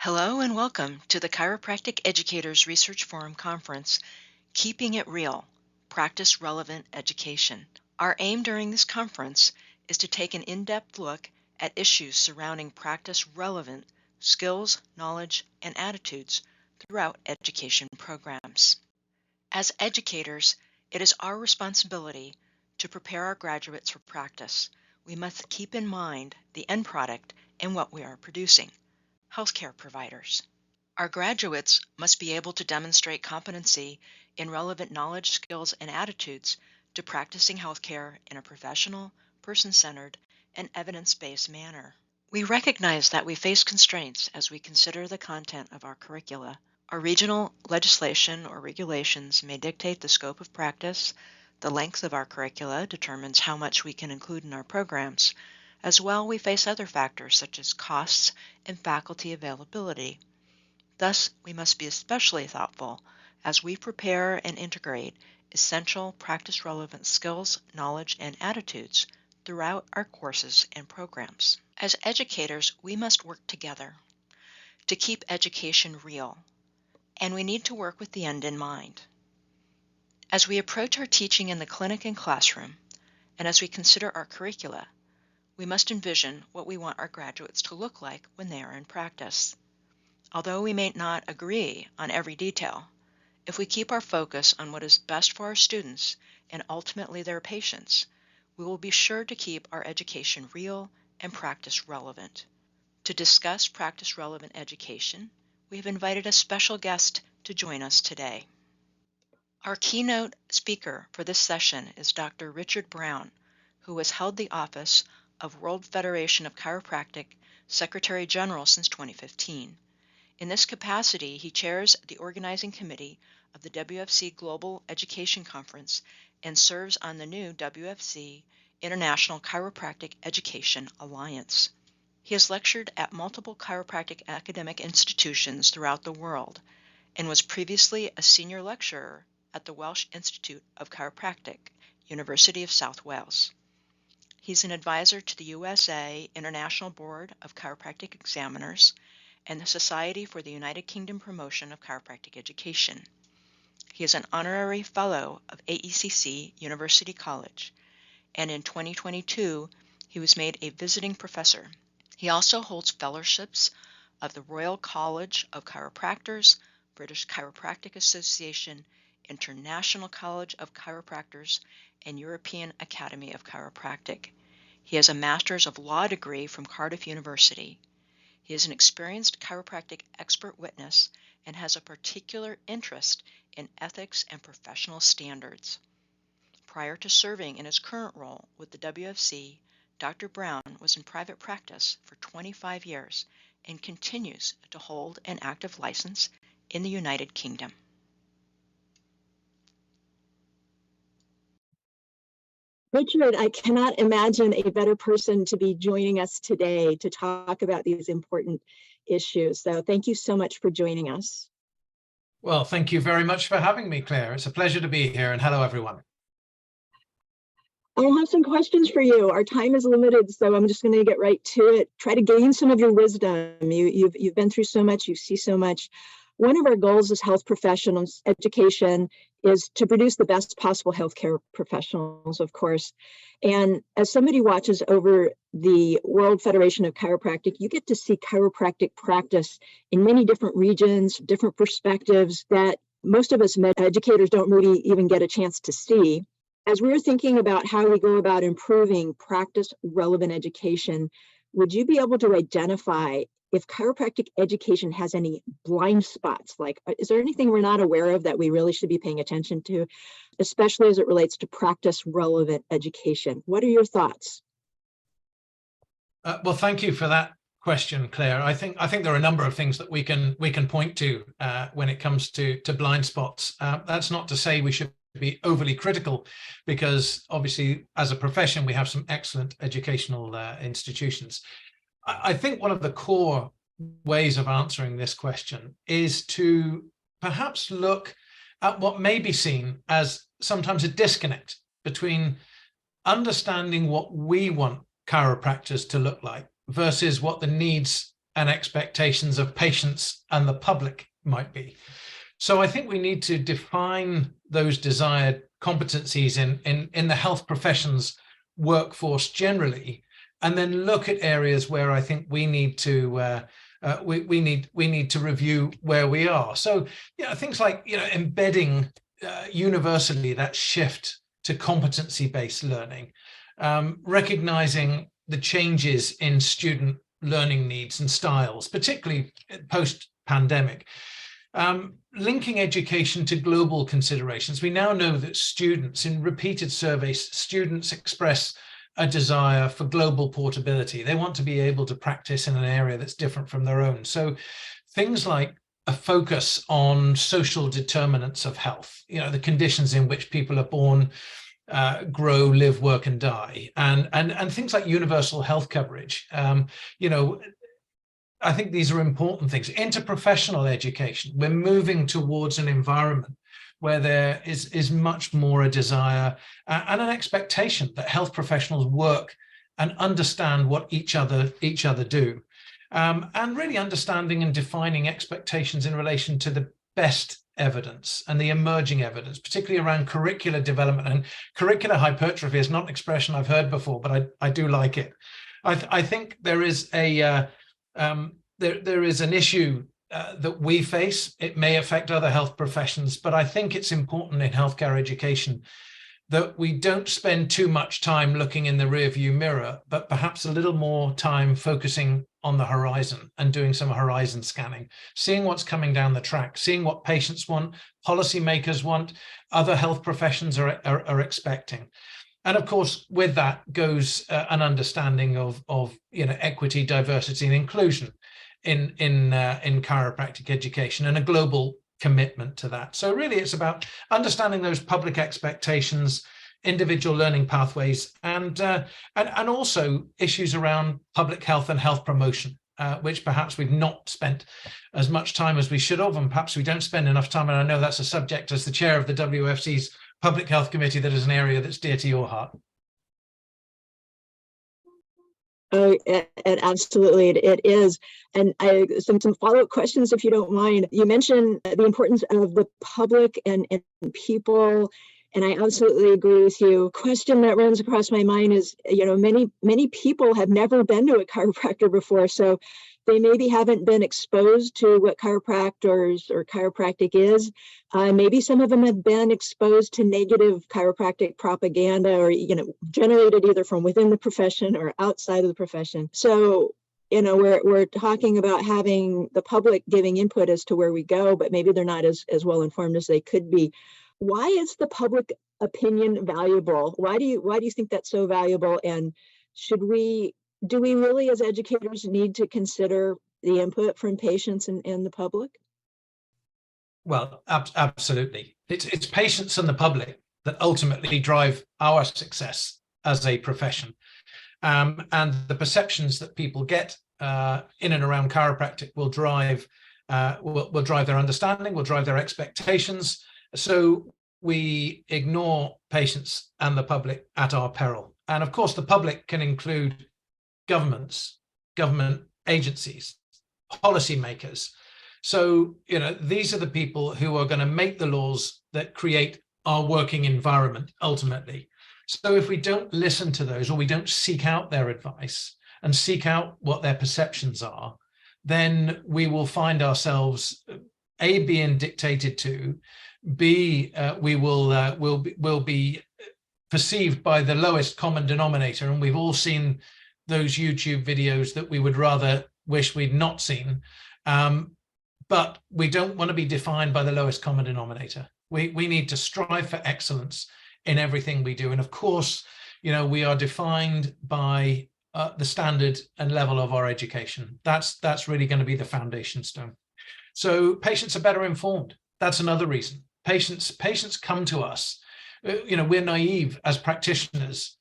Hello and welcome to the Chiropractic Educators Research Forum Conference, Keeping It Real, Practice Relevant Education. Our aim during this conference is to take an in-depth look at issues surrounding practice-relevant skills, knowledge, and attitudes throughout education programs. As educators, it is our responsibility to prepare our graduates for practice. We must keep in mind the end product and what we are producing. Healthcare providers. Our graduates must be able to demonstrate competency in relevant knowledge, skills, and attitudes to practicing healthcare in a professional, person-centered, and evidence-based manner. We recognize that we face constraints as we consider the content of our curricula. Our regional legislation or regulations may dictate the scope of practice. The length of our curricula determines how much we can include in our programs. As well, we face other factors such as costs and faculty availability. Thus, we must be especially thoughtful as we prepare and integrate essential practice-relevant skills, knowledge, and attitudes throughout our courses and programs. As educators, we must work together to keep education real, and we need to work with the end in mind. As we approach our teaching in the clinic and classroom, and as we consider our curricula, we must envision what we want our graduates to look like when they are in practice. Although we may not agree on every detail, if we keep our focus on what is best for our students and ultimately their patients, we will be sure to keep our education real and practice relevant. To discuss practice relevant education, we have invited a special guest to join us today. Our keynote speaker for this session is Dr. Richard Brown, who has held the office of World Federation of Chiropractic Secretary General since 2015. In this capacity, he chairs the organizing committee of the WFC Global Education Conference and serves on the new WFC International Chiropractic Education Alliance. He has lectured at multiple chiropractic academic institutions throughout the world and was previously a senior lecturer at the Welsh Institute of Chiropractic, University of South Wales. He's an advisor to the USA International Board of Chiropractic Examiners and the Society for the United Kingdom Promotion of Chiropractic Education. He is an honorary fellow of AECC University College, and in 2022, he was made a visiting professor. He also holds fellowships of the Royal College of Chiropractors, British Chiropractic Association, International College of Chiropractors, and European Academy of Chiropractic. He has a Master's of Law degree from Cardiff University. He is an experienced chiropractic expert witness and has a particular interest in ethics and professional standards. Prior to serving in his current role with the WFC, Dr. Brown was in private practice for 25 years and continues to hold an active license in the United Kingdom. Richard, I cannot imagine a better person to be joining us today to talk about these important issues. So thank you so much for joining us. Well, thank you very much for having me, Claire. It's a pleasure to be here, and hello, everyone. I'll have some questions for you. Our time is limited, so I'm just going to get right to it. Try to gain some of your wisdom. You've been through so much, you see so much. One of our goals as health professionals, education, is to produce the best possible healthcare professionals, of course. And as somebody watches over the World Federation of Chiropractic, you get to see chiropractic practice in many different regions, different perspectives that most of us educators don't really even get a chance to see. As we're thinking about how we go about improving practice-relevant education, would you be able to identify if chiropractic education has any blind spots? Like, is there anything we're not aware of that we really should be paying attention to, especially as it relates to practice-relevant education? What are your thoughts? Well, thank you for that question, Claire. I think there are a number of things that we can point to when it comes to blind spots. That's not to say we should be overly critical, because obviously as a profession we have some excellent educational institutions. I think one of the core ways of answering this question is to perhaps look at what may be seen as sometimes a disconnect between understanding what we want chiropractors to look like versus what the needs and expectations of patients and the public might be. So I think we need to define those desired competencies in the health professions workforce generally, and then look at areas where I think we need to we need to review where we are. So things like embedding universally that shift to competency-based learning, recognizing the changes in student learning needs and styles, particularly post-pandemic. Linking education to global considerations. We now know that students, in repeated surveys, students express a desire for global portability. They want to be able to practice in an area that's different from their own. So things like a focus on social determinants of health, the conditions in which people are born, grow, live, work, and die, and things like universal health coverage. I think these are important things. Interprofessional education. We're moving towards an environment where there is much more a desire and an expectation that health professionals work and understand what each other do, and really understanding and defining expectations in relation to the best evidence and the emerging evidence, particularly around curricular development. And curricular hypertrophy is not an expression I've heard before, but I do like it. I think there is there is an issue that we face. It may affect other health professions, but I think it's important in healthcare education that we don't spend too much time looking in the rearview mirror, but perhaps a little more time focusing on the horizon and doing some horizon scanning, seeing what's coming down the track, seeing what patients want, policymakers want, other health professions are expecting. And of course, with that goes an understanding of equity, diversity, and inclusion in chiropractic education, and a global commitment to that. So really, it's about understanding those public expectations, individual learning pathways, and also issues around public health and health promotion, which perhaps we've not spent as much time as we should have, and perhaps we don't spend enough time. And I know that's a subject, as the chair of the WFC's Public Health Committee, that is an area that's dear to your heart. Oh, absolutely, it is. And some follow-up questions, if you don't mind. You mentioned the importance of the public and people, and I absolutely agree with you. Question that runs across my mind is, many people have never been to a chiropractor before, so they maybe haven't been exposed to what chiropractors or chiropractic is. Maybe some of them have been exposed to negative chiropractic propaganda, or generated either from within the profession or outside of the profession. So we're talking about having the public giving input as to where we go, but maybe they're not as well informed as they could be. Why is the public opinion valuable? Why do you think that's so valuable? And do we really, as educators, need to consider the input from patients and the public? Well, absolutely. It's patients and the public that ultimately drive our success as a profession. And the perceptions that people get in and around chiropractic will drive their understanding, will drive their expectations. So we ignore patients and the public at our peril. And of course, the public can include governments, government agencies, policymakers. So, these are the people who are going to make the laws that create our working environment ultimately. So if we don't listen to those, or we don't seek out their advice and seek out what their perceptions are, then we will find ourselves A, being dictated to, B, we will be perceived by the lowest common denominator. And we've all seen those YouTube videos that we would rather wish we'd not seen. But we don't want to be defined by the lowest common denominator. We need to strive for excellence in everything we do. And of course, we are defined by the standard and level of our education. That's really going to be the foundation stone. So patients are better informed. That's another reason. Patients come to us. We're naive as practitioners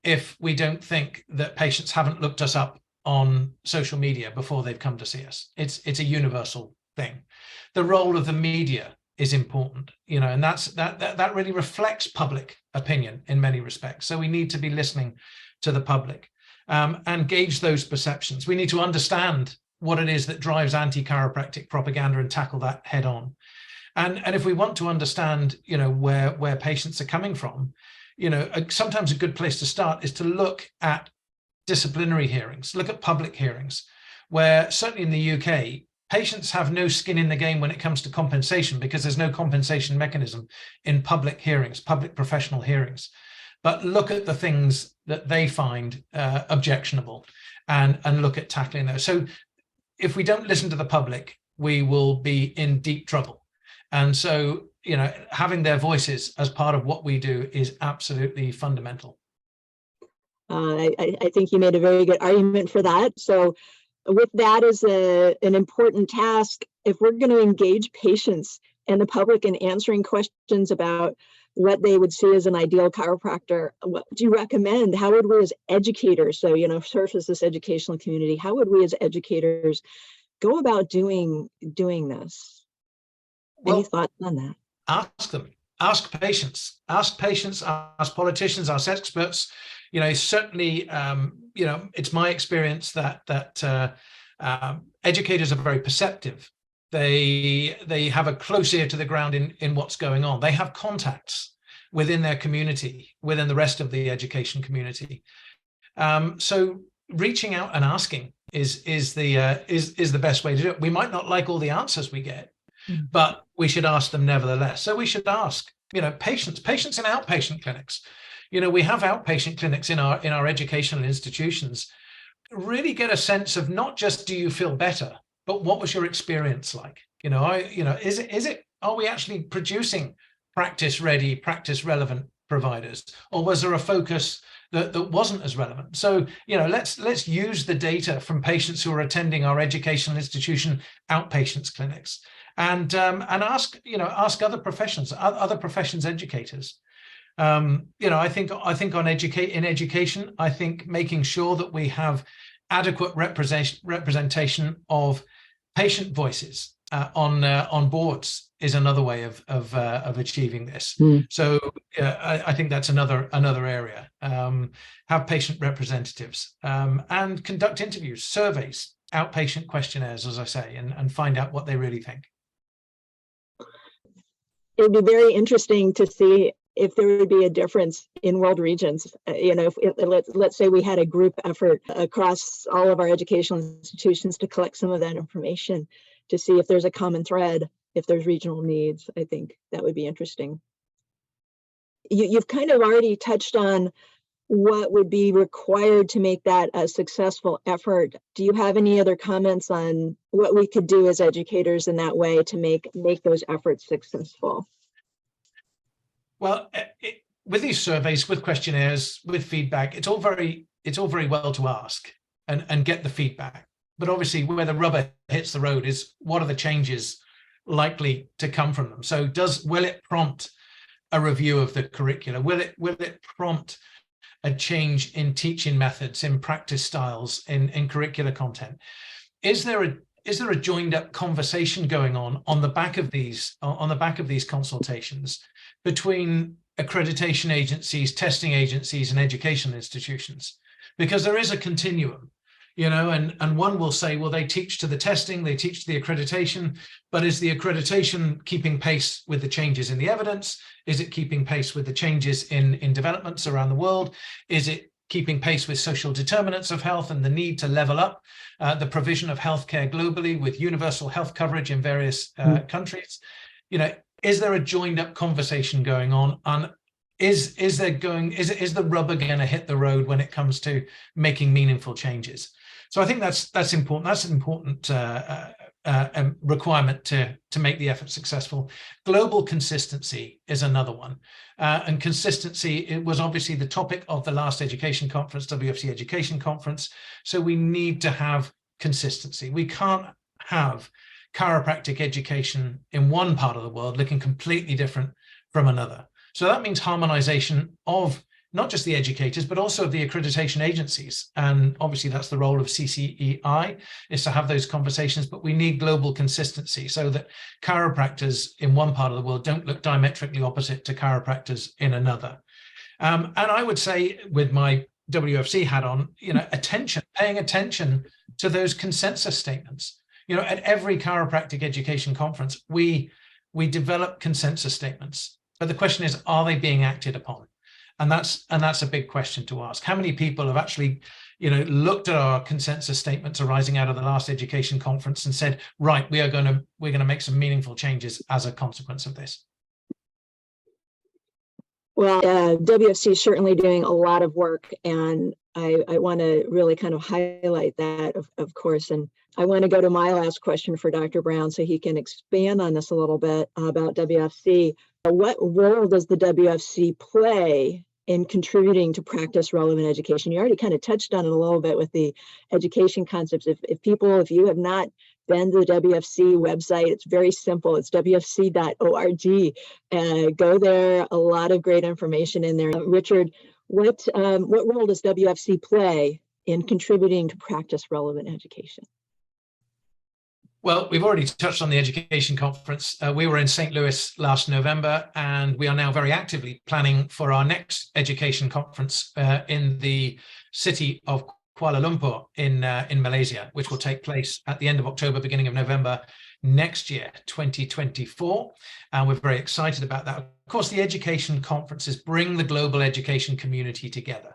if we don't think that patients haven't looked us up on social media before they've come to see us. It's a universal thing. The role of the media is important, and that really reflects public opinion in many respects. So we need to be listening to the public and gauge those perceptions. We need to understand what it is that drives anti-chiropractic propaganda and tackle that head on. And if we want to understand, where patients are coming from, sometimes a good place to start is to look at disciplinary hearings, look at public hearings, where certainly in the UK, patients have no skin in the game when it comes to compensation, because there's no compensation mechanism in public hearings, public professional hearings. But look at the things that they find objectionable and look at tackling those. So if we don't listen to the public, we will be in deep trouble. And so, having their voices as part of what we do is absolutely fundamental. I think you made a very good argument for that. So with that as an important task, if we're going to engage patients and the public in answering questions about what they would see as an ideal chiropractor, what do you recommend? How would we as educators, so, CERF is this educational community, how would we as educators go about doing this? Well, any thoughts on that? Ask them. Ask patients, ask politicians, ask experts. Certainly, it's my experience that educators are very perceptive. They have a close ear to the ground in what's going on. They have contacts within their community, within the rest of the education community. So reaching out and asking is the best way to do it. We might not like all the answers we get, but we should ask them nevertheless. So we should ask, patients in outpatient clinics. We have outpatient clinics in our educational institutions. Really get a sense of not just do you feel better, but what was your experience like? Are we actually producing practice-ready, practice-relevant providers, or was there a focus that wasn't as relevant? So, let's use the data from patients who are attending our educational institution outpatients clinics, and ask other professions educators. I think in education, I think making sure that we have adequate representation of patient voices on boards is another way of achieving this. So I think that's another area. Have patient representatives and conduct interviews, surveys, outpatient questionnaires, as I say, and find out what they really think. It would be very interesting to see if there would be a difference in world regions. Let's say we had a group effort across all of our educational institutions to collect some of that information to see if there's a common thread, if there's regional needs. I think that would be interesting. You've kind of already touched on what would be required to make that a successful effort. Do you have any other comments on what we could do as educators in that way to make those efforts successful? Well, with these surveys, with questionnaires, with feedback, it's all very well to ask and get the feedback. But obviously, where the rubber hits the road is what are the changes likely to come from them. So will it prompt a review of the curricula? Will it prompt a change in teaching methods, in practice styles, in curricular content? Is there a joined up conversation going on the back of these consultations between accreditation agencies, testing agencies, and educational institutions? Because there is a continuum, and one will say, well, they teach to the testing, they teach to the accreditation, but is the accreditation keeping pace with the changes in the evidence? Is it keeping pace with the changes in developments around the world? Is it keeping pace with social determinants of health and the need to level up the provision of healthcare globally with universal health coverage in various countries? Is there a joined up conversation going on? And is the rubber going to hit the road when it comes to making meaningful changes? So I think that's important. That's an important requirement to make the effort successful. Global consistency is another one. And consistency, it was obviously the topic of the last education conference, WFC Education Conference. So we need to have consistency. We can't have chiropractic education in one part of the world looking completely different from another. So that means harmonization of not just the educators, but also of the accreditation agencies. And obviously that's the role of CCEI, is to have those conversations, but we need global consistency so that chiropractors in one part of the world don't look diametrically opposite to chiropractors in another. And I would say, with my WFC hat on, attention paying attention to those consensus statements. You know, at every chiropractic education conference, we develop consensus statements. But the question is, are they being acted upon? And that's a big question to ask. How many people have actually, you know, looked at our consensus statements arising out of the last education conference and said, right, we're going to make some meaningful changes as a consequence of this? Well, WFC is certainly doing a lot of work, and I want to really kind of highlight that, of course. And I want to go to my last question for Dr. Brown so he can expand on this a little bit about WFC. What role does the WFC play in contributing to practice relevant education? You already kind of touched on it a little bit with the education concepts. If you have not been to the WFC website, it's very simple. It's wfc.org. Go there. A lot of great information in there. Richard, what role does WFC play in contributing to practice relevant education? Well, we've already touched on the education conference. We were in St. Louis last November, and we are now very actively planning for our next education conference in the city of Kuala Lumpur in Malaysia, which will take place at the end of October, beginning of November next year, 2024. And we're very excited about that. Of course, the education conferences bring the global education community together.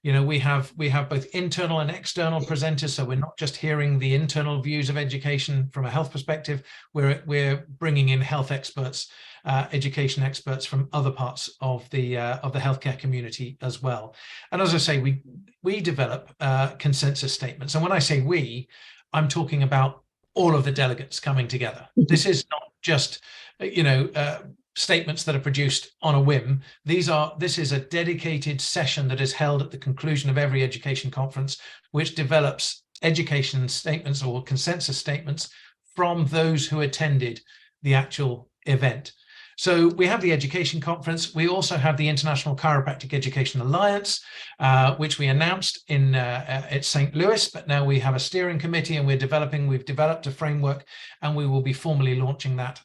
You know, we have both internal and external presenters, so we're not just hearing the internal views of education from a health perspective. We're bringing in health experts, education experts from other parts of the healthcare community as well. And as I say, we develop consensus statements. And when I say we, I'm talking about all of the delegates coming together. This is not just, you know, statements that are produced on a whim. This is a dedicated session that is held at the conclusion of every education conference, which develops education statements or consensus statements from those who attended the actual event. So we have the education conference. We also have the International Chiropractic Education Alliance, which we announced at St. Louis, but now we have a steering committee and we've developed a framework, and we will be formally launching that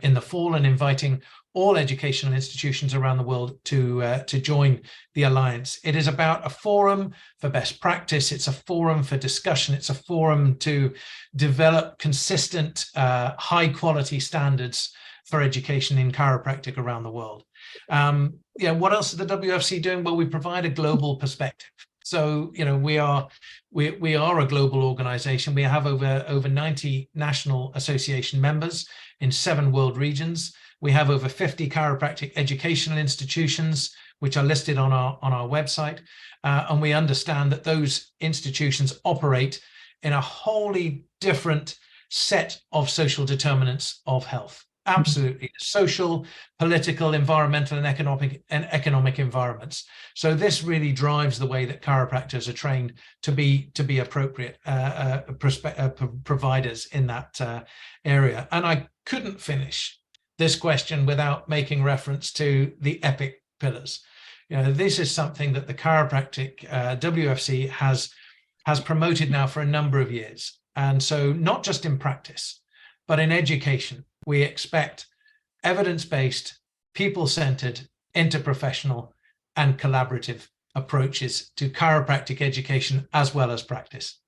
in the fall and inviting all educational institutions around the world to join the Alliance. It is about a forum for best practice. It's a forum for discussion. It's a forum to develop consistent, high quality standards for education in chiropractic around the world. Yeah, what else is the WFC doing? Well, we provide a global perspective. So, you know, we are a global organization. We have over 90 national association members in 7 world regions. We have over 50 chiropractic educational institutions, which are listed on our website. And we understand that those institutions operate in a wholly different set of social determinants of health. Absolutely. Social, political, environmental, and economic environments. So this really drives the way that chiropractors are trained to be appropriate providers in that area. And I couldn't finish this question without making reference to the EPIC pillars. You know, this is something that the chiropractic WFC has promoted now for a number of years. And so not just in practice, but in education, we expect evidence-based, people-centered, interprofessional, and collaborative approaches to chiropractic education as well as practice.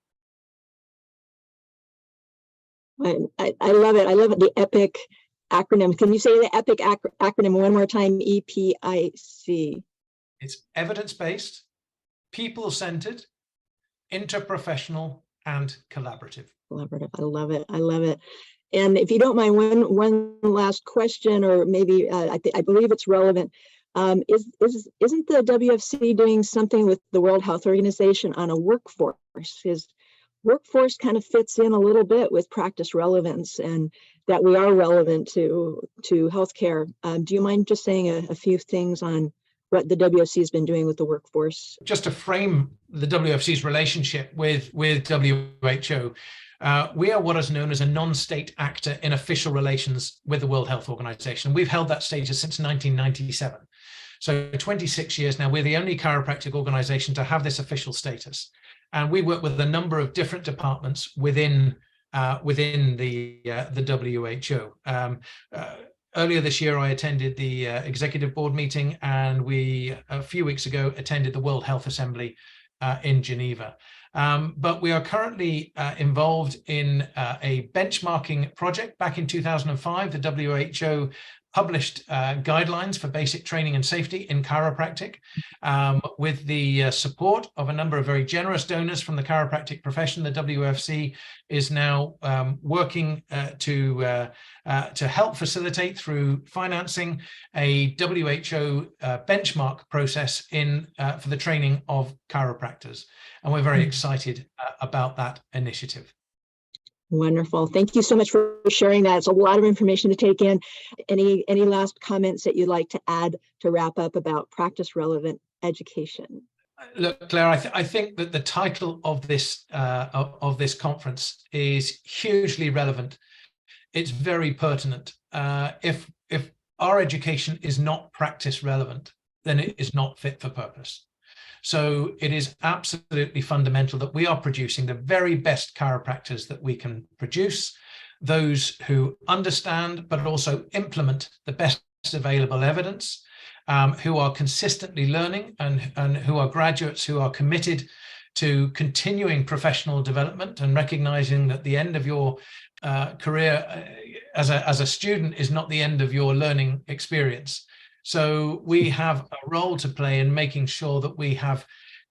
I love it. I love it. The EPIC acronym. Can you say the EPIC acronym one more time? EPIC. It's evidence-based, people-centered, interprofessional, and collaborative. Collaborative. I love it. I love it. And if you don't mind, one last question, or maybe I believe it's relevant. Isn't the WFC doing something with the World Health Organization on a workforce? His workforce kind of fits in a little bit with practice relevance, and that we are relevant to healthcare. Do you mind just saying a few things on what the WFC has been doing with the workforce? Just to frame the WFC's relationship with WHO. We are what is known as a non-state actor in official relations with the World Health Organization. We've held that status since 1997. So 26 years now, we're the only chiropractic organization to have this official status. And we work with a number of different departments within the WHO. Earlier this year, I attended the executive board meeting, and we, a few weeks ago, attended the World Health Assembly in Geneva. But we are currently involved in a benchmarking project. Back in 2005, the WHO published guidelines for basic training and safety in chiropractic, with the support of a number of very generous donors from the chiropractic profession. The WFC is now working to help facilitate through financing a WHO benchmark process for the training of chiropractors. And we're very excited about that initiative. Wonderful. Thank you so much for sharing that. It's a lot of information to take in. Any last comments that you'd like to add to wrap up about practice relevant education? Look, Claire, I think that the title of this conference is hugely relevant. It's very pertinent. If our education is not practice relevant, then it is not fit for purpose. So it is absolutely fundamental that we are producing the very best chiropractors that we can produce, those who understand but also implement the best available evidence, who are consistently learning, and who are graduates who are committed to continuing professional development and recognizing that the end of your career as a student is not the end of your learning experience. So we have a role to play in making sure that we have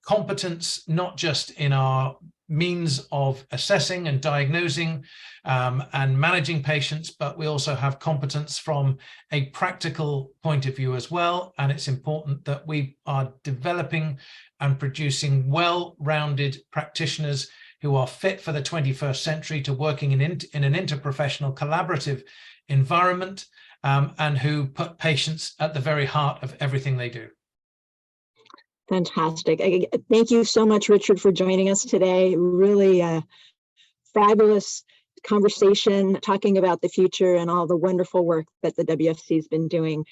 competence, not just in our means of assessing and diagnosing and managing patients, but we also have competence from a practical point of view as well. And it's important that we are developing and producing well-rounded practitioners who are fit for the 21st century to working in an interprofessional collaborative environment, and who put patients at the very heart of everything they do. Fantastic. Thank you so much, Richard, for joining us today. Really fabulous conversation talking about the future and all the wonderful work that the WFC has been doing